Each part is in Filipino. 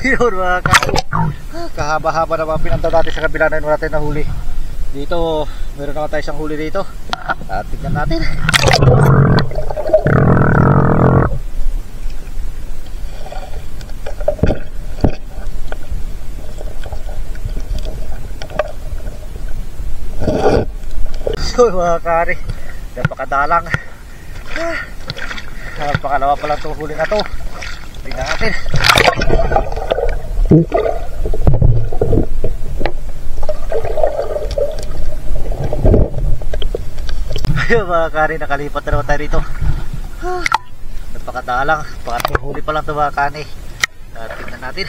Yun mga kahaba-haba na mga pinanda natin sa kabila na yun, wala tayong nahuli. Dito meron naman tayo isang huli dito at tignan natin. So mga kari, napakadalang. Napakalawa pala itong huli na to. Tignan natin. Ayun mga kari, nakalipat na naman tayo dito. Napakadalang, pangatlong huli pa lang ito mga kani. Tignan natin.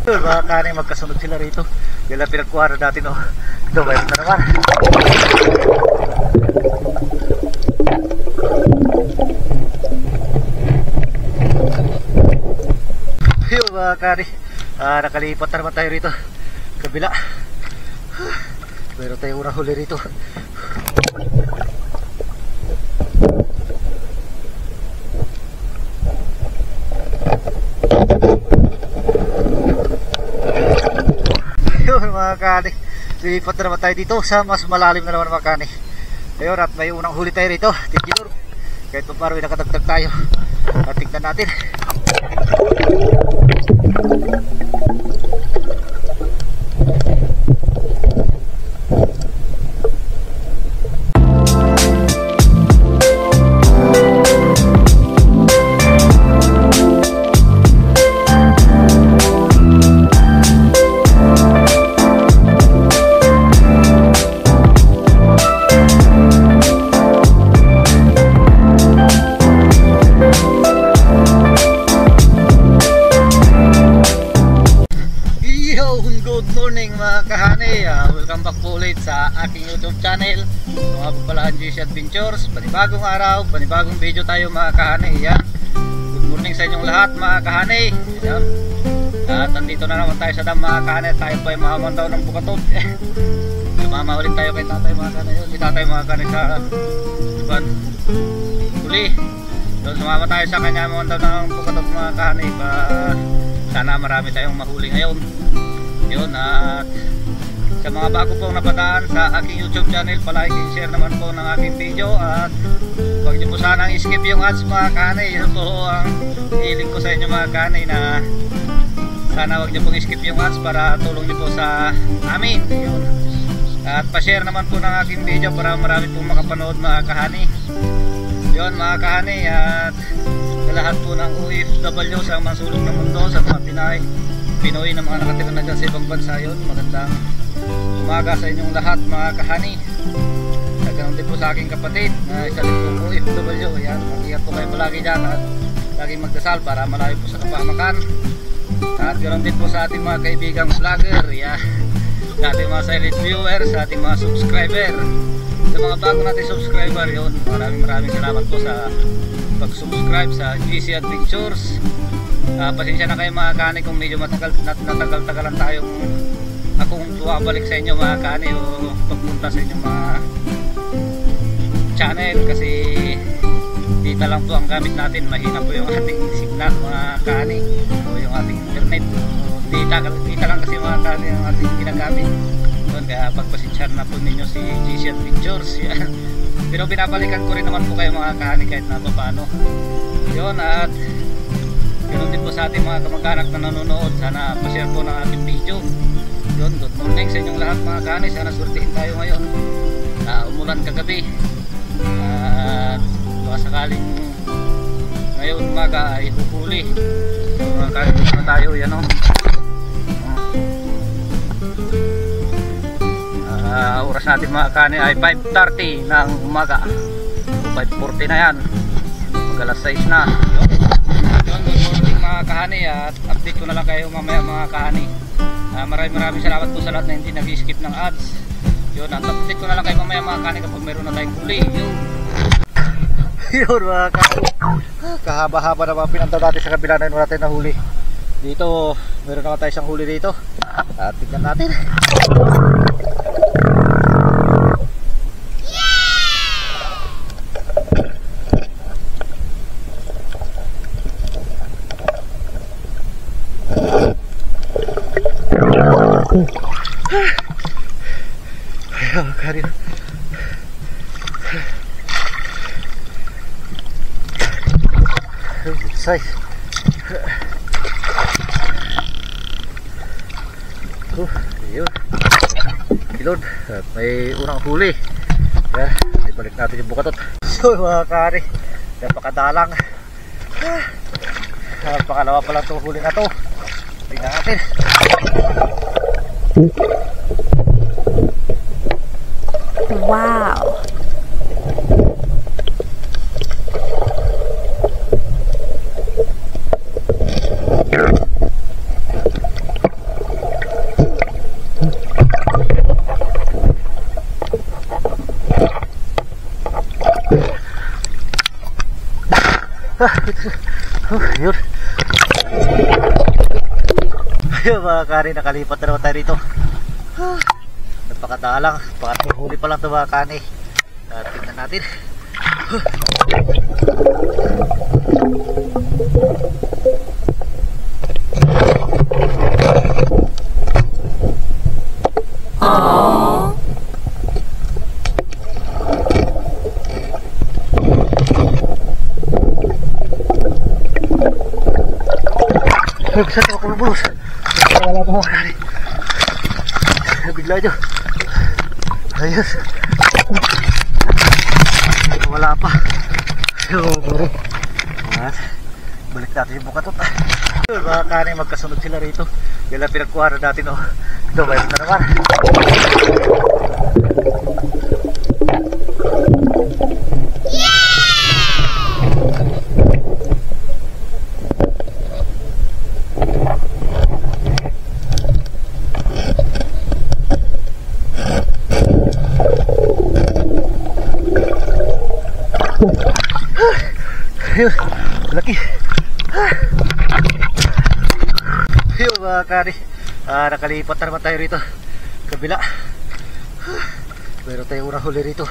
Mga kani, magkasunod sila rito. Yan lang pinagkuha na natin. Ito, mayroon na naman. Ayun mga kani, nakalipat na naman tayo rito kabila. Mayroon tayo unang huli rito. Mga kani, lilipat na naman tayo dito sa mas malalim na naman mga kani. Ayun, at may unang huli tayo rito. Tigilor, kahit pa parang nakadagdag tayo. At tignan natin. Welcome back po ulit sa aking YouTube channel. Ito nga po pala ang GC Adventures. Panibagong araw, panibagong video tayo mga kahani. Yan. Good morning sa inyong lahat mga kahani. Yan. At nandito na naman tayo sa dam mga kahani. Tayo po ay mahamon daw ng bukatod. Sumama ulit tayo kay tatay mga kahani. Si tatay mga kahani sa huli. So, sumama tayo sa kanya mahamon daw ng bukatod mga kahani. Sana marami tayong mahuli ngayon. Yun, at sa mga bago pong napadaan sa aking YouTube channel, palike and share naman po ng aking video. At huwag niyo po sanang skip yung ads mga kanay. Yun po ang hiling ko sa inyo mga kanay, na sana huwag niyo pong skip yung ads para tulong niyo po sa amin. Yun. At pa-share naman po ng aking video para marami pong makapanood mga kahani. Yun mga kahani, at sa lahat po ng OFW sa mga sulok ng mundo, sa mga Pinoy na mga nakatira na dyan sa ibang bansa. Yun, magandang umaga sa inyong lahat mga kahani. At ganoon din po sa aking kapatid na isa din po OFW. Ayan, mag-ingat po kayo palagi dyan at laging magdasal para malayo po sa kapahamakan. At ganoon din po sa ating mga kaibigang vlogger, yan, sa ating mga silent viewers, sa ating mga subscriber, sa mga bago natin subscriber. Yun, maraming salamat po sa pag-subscribe sa GC Adventures. Pasensya na kayo mga kani kung medyo natagal-tagalan tayong akong balik sa inyo mga kani o pagpunta sa inyong mga channel, kasi data lang po ang gamit natin. Mahina po yung ating signal mga kani o yung ating internet. Data lang kasi mga kani ang ating ginagamit. Kaya pagpasensya na po ninyo si GC Adventures. Pero binabalikan ko rin naman po kayo mga kani kahit na paano. Yun, at ganoon din po sa ating mga kamag-anak na nanonood. Sana pa-share po ng ating video. Yun, good morning sa inyong lahat mga kani. Sana surtihin tayo ngayon. Umulan kagabi. At baka sakaling ngayon umaga ay hupuli. So, mga kani, dito na tayo. Yan o. Oras natin mga kani ay 5:30 ng umaga. 5:40 na yan. Mag-alas 6 na. Yun, good morning mga kahani. At update ko na lang kayo mamaya mga kahani. Maraming salamat po sa lahat na hindi nag-skip ng ads. Yun, at update ko na lang kayo mamaya mga kahani kapag meron na tayong huli. Yun mga kahani, kahaba-haba na mga pinanda natin sa kabila na yun, wala tayong nahuli. Dito meron na tayo isang huli dito At tignan natin. Ayan, karin. Size. Ayun. Kilod. At may unang huli. Ayan, ibalik natin yung bukatot. So mga kari, napakadalang. Napakalawa pa lang itong huli na to. Tingnan natin. Wow. Yun. Ayun mga kani, nakalipat na naman tayo rito. Napakadalang. Huli pa lang ito mga kani. Tingnan natin. Aww. Bisa ito ako mabulos. Wala pa mga kani. Bigla nyo. Ayos. Wala pa. At balik natin yung bukatot. Mga kani, magkasunod sila rito. Yan lang pinagkuha na natin. Ito, mayroon na naman. Ayun, laki. Ayun mga kani, nakalipat na naman tayo rito kabila. Meron tayo unang huli rito.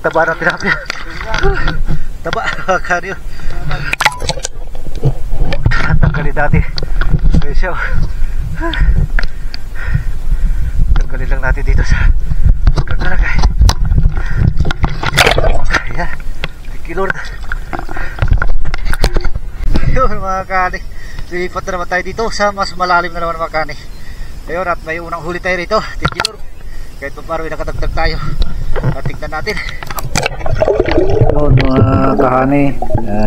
Taba na tilapia. Taba mga kani. Tanggalin natin presyo. Tanggalin lang natin dito sa pagkakalagay. Ayan, tikilor. Yun mga kani, silipat na naman tayo dito sa mas malalim na naman mga kani. Ayun, at may unang huli tayo rito, tikilor. Kahit pa parang nakadagdag tayo. Tignan natin. Yun mga kahani,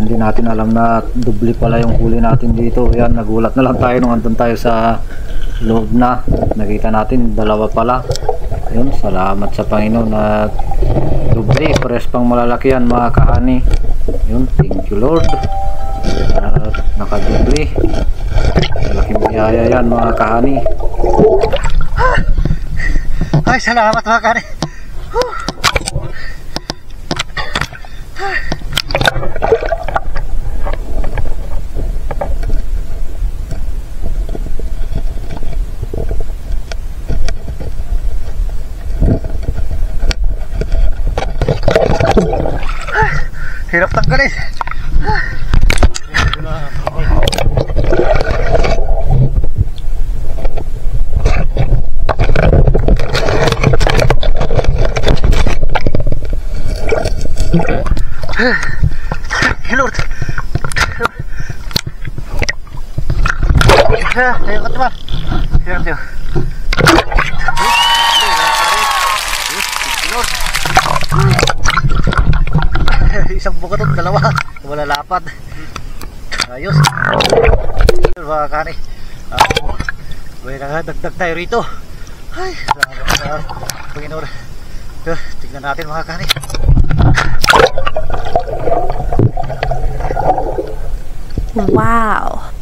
hindi natin alam na dubli pala yung huli natin dito. Yan, nagulat na lang tayo nung andun tayo sa loob na. Nakita natin dalawa pala. Yun, salamat sa Panginoon na dubli, pares pang malalaki yan mga kahani. Yun, thank you Lord. Nakadubli. Malaking biyaya yan mga kahani. Ay, salamat mga kahani. Hirap tanggalin. Lord. Ayo ke teman. Siap, siap. Isang bukatot, dalawa. Wala lapad. Ayos. Mga kani. May dagdag tayo rito. Ay, salamat Panginoon. Tignan natin mga kani. Wow.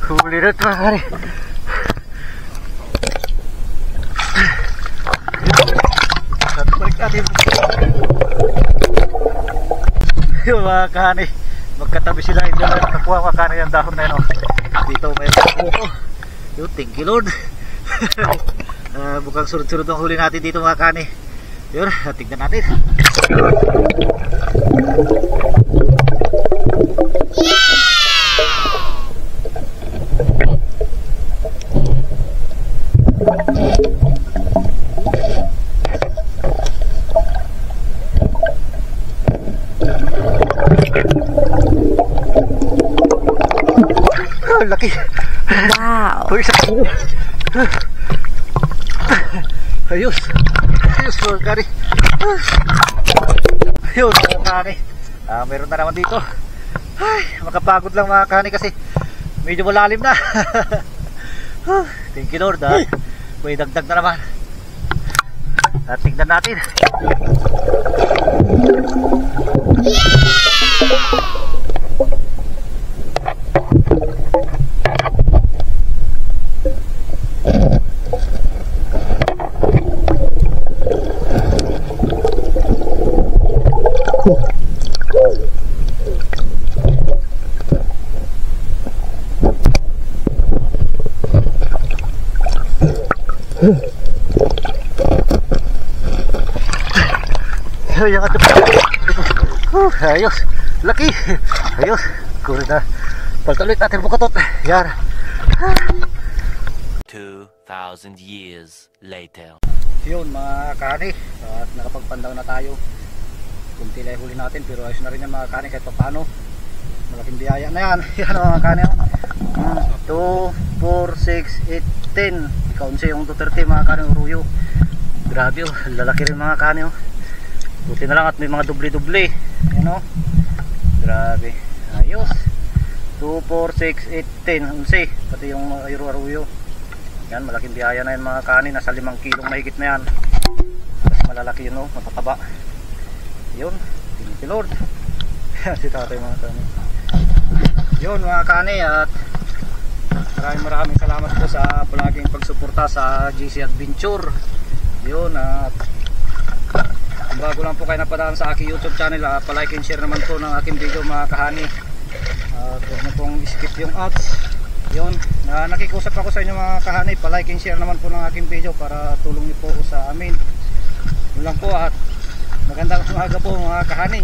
Huli na ito mga kani. Balik natin. Yun mga kani, magkatabi sila. Hindi na nakakuha mga kani yung dahon na yun. Dito may yun, thank you Lord. Mukhang surut-surut ang huli natin dito mga kani. Yun, tignan natin. Laki. Wow. Uy, isa. Ayos. Ayos mga kani. Ayun mga kani. Meron na naman dito. Ay, makapagod lang mga kani kasi medyo malalim na. Thank you Lord. May dagdag na naman. At tignan natin. Ayos, laki. Ayos, kulit na. Pagkalit natin bukatot. Yan. 2,000 years later. Yun mga kani, at nakapagpandaw na tayo. Kunti lang huli natin pero ayos na rin yan mga kani kahit pa paano. Malaking biyaya na yan. Yan mga kani. 2, 4, 6, 8, 10. Ikaw yung 230 mga kani uruyo. Grabe oh, lalaki rin mga kani oh. Buti na lang at may mga dubli-dubli. Yan o. Grabe. Ayos. 2, 4, 6, 8, 10, 11. Pati yung aruyo. Yan, malaking biyaya na yan mga kani. Nasa 5 kilong mahigit na yan. Mas malalaki yun o. Matataba. Yun. Thank you Lord. Yan si tatay mga kani. Yun mga kani. At maraming salamat po sa palaging pagsuporta sa GC Adventure. Yun. At kung bago lang po kayo napadaan sa aking YouTube channel, palike and share naman po ng aking video mga kahani. Huwag na pong skip yung ads. Yun, nakikusap ako sa inyo mga kahani, palike and share naman po ng aking video para tulong niyo po sa amin. Yun lang po at magandang umaga po mga kahani.